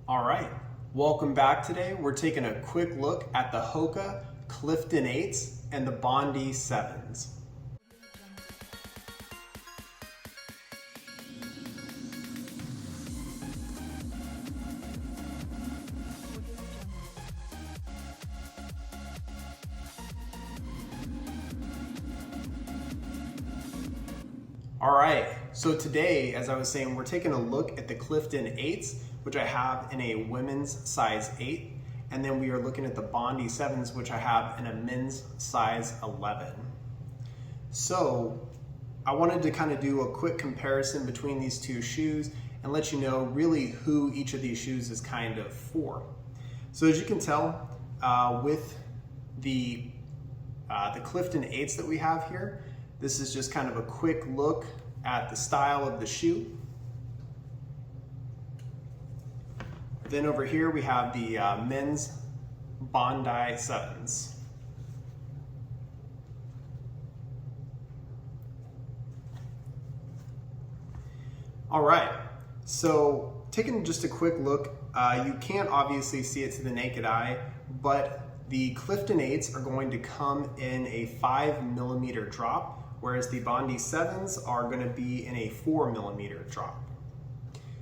All right, welcome back. Today we're taking a quick look at the Hoka Clifton 8s and the Bondi 7s. All right, so today, as I was saying, we're taking a look at the Clifton 8s, which I have in a women's size 8, and then we are looking at the Bondi 7s, which I have in a men's size 11. So I wanted to kind of do a quick comparison between these two shoes and let you know really who each of these shoes is kind of for. So as you can tell, with the Clifton 8s that we have here, this is just kind of a quick look at the style of the shoe. Then over here we have the men's Bondi 7s. All right, so taking just a quick look, you can't obviously see it to the naked eye, but the Clifton 8s are going to come in a 5mm drop, whereas the Bondi 7s are going to be in a 4mm drop.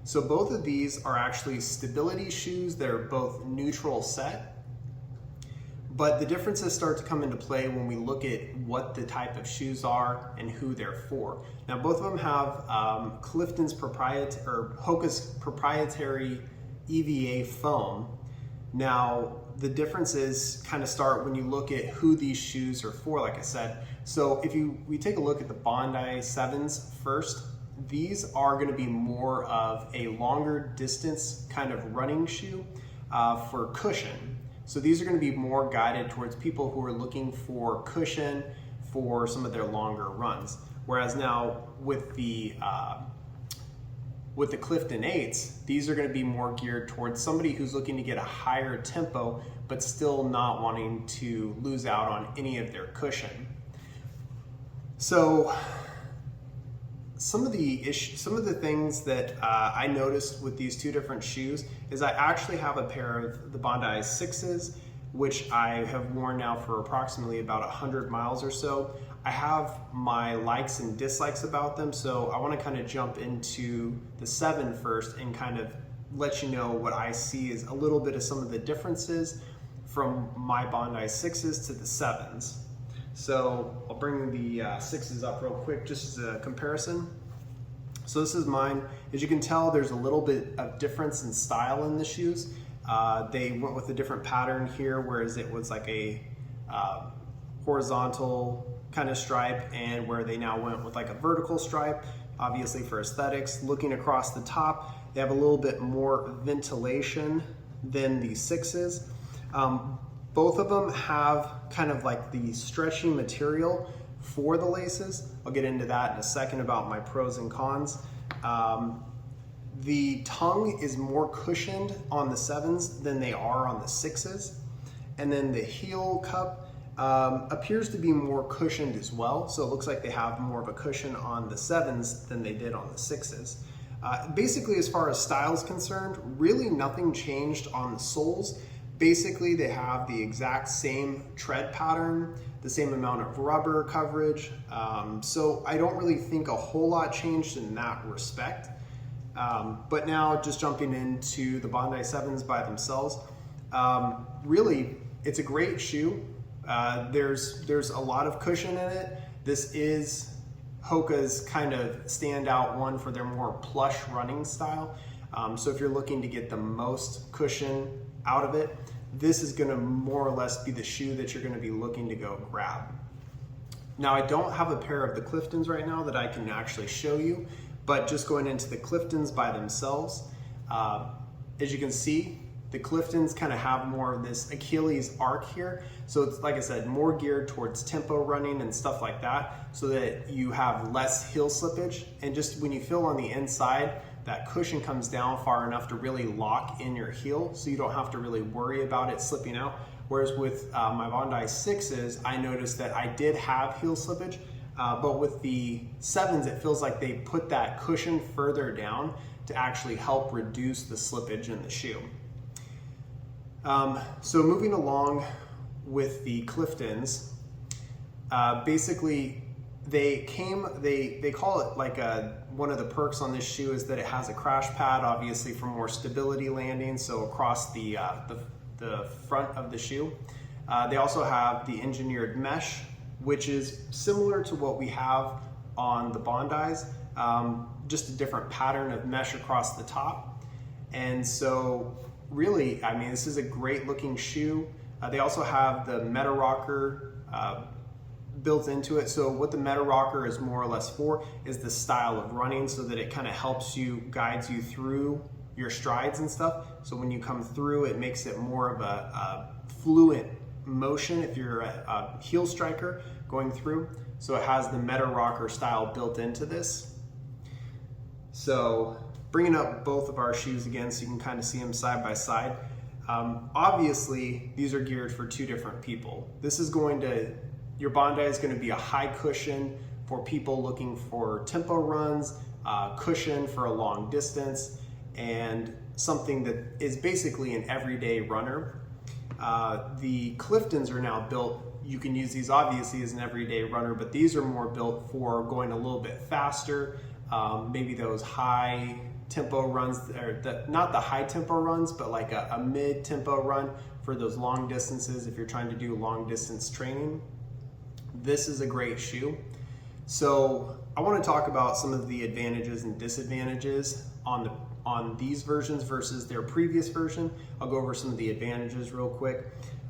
So both of these are actually stability shoes. They're both neutral set, but the differences start to come into play when we look at what the type of shoes are and who they're for. Now both of them have Hoka's proprietary EVA foam. Now the differences kind of start when you look at who these shoes are for, like I said. So if we take a look at the Bondi 7s first, these are going to be more of a longer distance kind of running shoe for cushion. So these are going to be more guided towards people who are looking for cushion for some of their longer runs. Whereas now with the Clifton 8s, these are going to be more geared towards somebody who's looking to get a higher tempo, but still not wanting to lose out on any of their cushion. So some of the things that I noticed with these two different shoes is I actually have a pair of the Bondi 6s, which I have worn now for approximately about 100 miles or so. I have my likes and dislikes about them, so I want to kind of jump into the 7 first and kind of let you know what I see is a little bit of some of the differences from my Bondi 6s to the 7s. So I'll bring the 6s up real quick just as a comparison. So this is mine. As you can tell, there's a little bit of difference in style in the shoes. They went with a different pattern here, whereas it was like a horizontal kind of stripe, and where they now went with like a vertical stripe, obviously for aesthetics. Looking across the top, they have a little bit more ventilation than the 6s. Both of them have kind of like the stretchy material for the laces. I'll get into that in a second about my pros and cons. The tongue is more cushioned on the 7s than they are on the 6s. And then the heel cup appears to be more cushioned as well. So it looks like they have more of a cushion on the 7s than they did on the 6s. Basically, as far as style is concerned, really nothing changed on the soles. Basically, they have the exact same tread pattern, the same amount of rubber coverage. So I don't really think a whole lot changed in that respect. But now just jumping into the Bondi 7s by themselves, really, it's a great shoe. There's a lot of cushion in it. This is Hoka's kind of standout one for their more plush running style. So if you're looking to get the most cushion out of it, this is going to more or less be the shoe that you're going to be looking to go grab. Now I don't have a pair of the Cliftons right now that I can actually show you, but just going into the Cliftons by themselves, as you can see, the Cliftons kind of have more of this Achilles arc here. So it's, like I said, more geared towards tempo running and stuff like that, so that you have less heel slippage. And just when you feel on the inside, that cushion comes down far enough to really lock in your heel, so you don't have to really worry about it slipping out. Whereas with my Bondi 6s, I noticed that I did have heel slippage, but with the 7s, it feels like they put that cushion further down to actually help reduce the slippage in the shoe. So moving along with the Cliftons, basically they call it like one of the perks on this shoe is that it has a crash pad, obviously for more stability landing, so across the front of the shoe. They also have the engineered mesh, which is similar to what we have on the Bondis, just a different pattern of mesh across the top. And so really, I mean, this is a great looking shoe. They also have the Meta Rocker built into it. So what the Meta Rocker is more or less for is the style of running, so that it kind of helps you, guides you through your strides and stuff. So when you come through, it makes it more of a fluent motion if you're a heel striker going through. So it has the Meta Rocker style built into this. So bringing up both of our shoes again so you can kind of see them side by side. Obviously, these are geared for two different people. Your Bondi is going to be a high cushion for people looking for tempo runs, cushion for a long distance, and something that is basically an everyday runner. The Cliftons are now built, you can use these obviously as an everyday runner, but these are more built for going a little bit faster, maybe those high tempo runs, or not the high tempo runs, but like a mid tempo run for those long distances if you're trying to do long distance training. This is a great shoe. So I want to talk about some of the advantages and disadvantages on these versions versus their previous version. I'll go over some of the advantages real quick.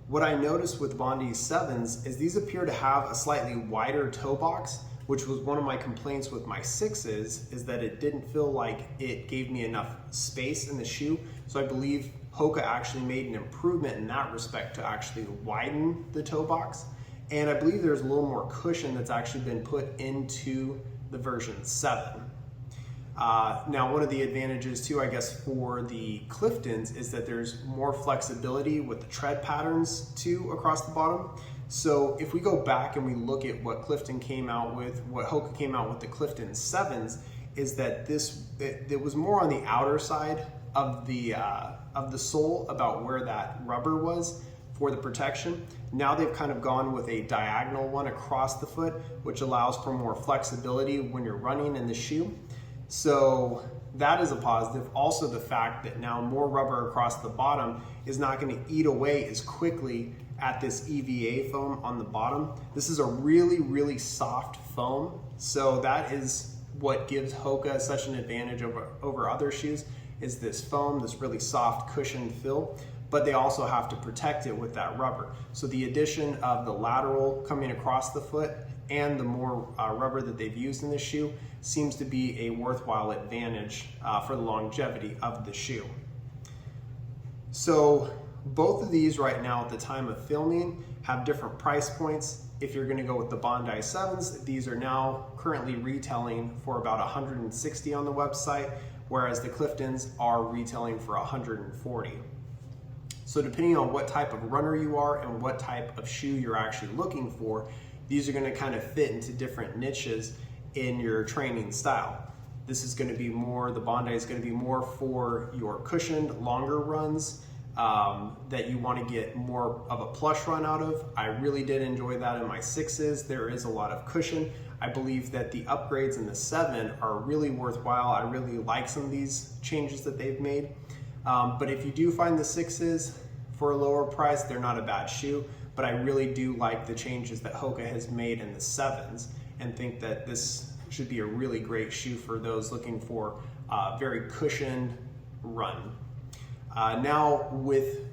What I noticed with Bondi 7s is these appear to have a slightly wider toe box, which was one of my complaints with my 6s, is that it didn't feel like it gave me enough space in the shoe. So I believe Hoka actually made an improvement in that respect to actually widen the toe box. And I believe there's a little more cushion that's actually been put into the version 7. Now, one of the advantages too, I guess, for the Cliftons is that there's more flexibility with the tread patterns too across the bottom. So if we go back and we look at what Clifton came out with, what Hoka came out with the Clifton 7s, is that it was more on the outer side of the sole about where that rubber was for the protection. Now they've kind of gone with a diagonal one across the foot, which allows for more flexibility when you're running in the shoe. So that is a positive. Also, the fact that now more rubber across the bottom is not going to eat away as quickly at this EVA foam on the bottom. This is a really, really soft foam. So that is what gives Hoka such an advantage over other shoes, is this foam, this really soft cushioned fill. But they also have to protect it with that rubber. So the addition of the lateral coming across the foot and the more rubber that they've used in the shoe seems to be a worthwhile advantage for the longevity of the shoe. So both of these right now at the time of filming have different price points. If you're going to go with the Bondi 7s, these are now currently retailing for about $160 on the website, whereas the Cliftons are retailing for $140. So depending on what type of runner you are and what type of shoe you're actually looking for, these are going to kind of fit into different niches in your training style. This is going to be more, the Bondi is going to be more for your cushioned, longer runs that you want to get more of a plush run out of. I really did enjoy that in my 6s. There is a lot of cushion. I believe that the upgrades in the 7 are really worthwhile. I really like some of these changes that they've made. But if you do find the 6s for a lower price, they're not a bad shoe. But I really do like the changes that Hoka has made in the 7s and think that this should be a really great shoe for those looking for a very cushioned run. Now with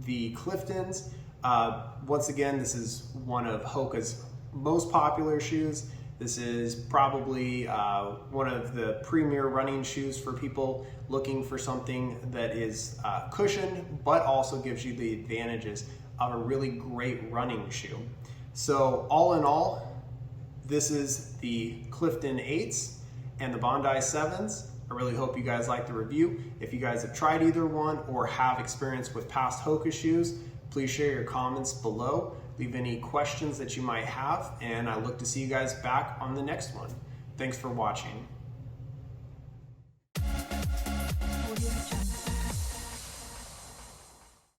the Cliftons, once again, this is one of Hoka's most popular shoes. This is probably one of the premier running shoes for people looking for something that is cushioned, but also gives you the advantages of a really great running shoe. So all in all, this is the Clifton 8s and the Bondi 7s. I really hope you guys like the review. If you guys have tried either one or have experience with past Hoka shoes, please share your comments below. Leave any questions that you might have, and I look to see you guys back on the next one. Thanks for watching.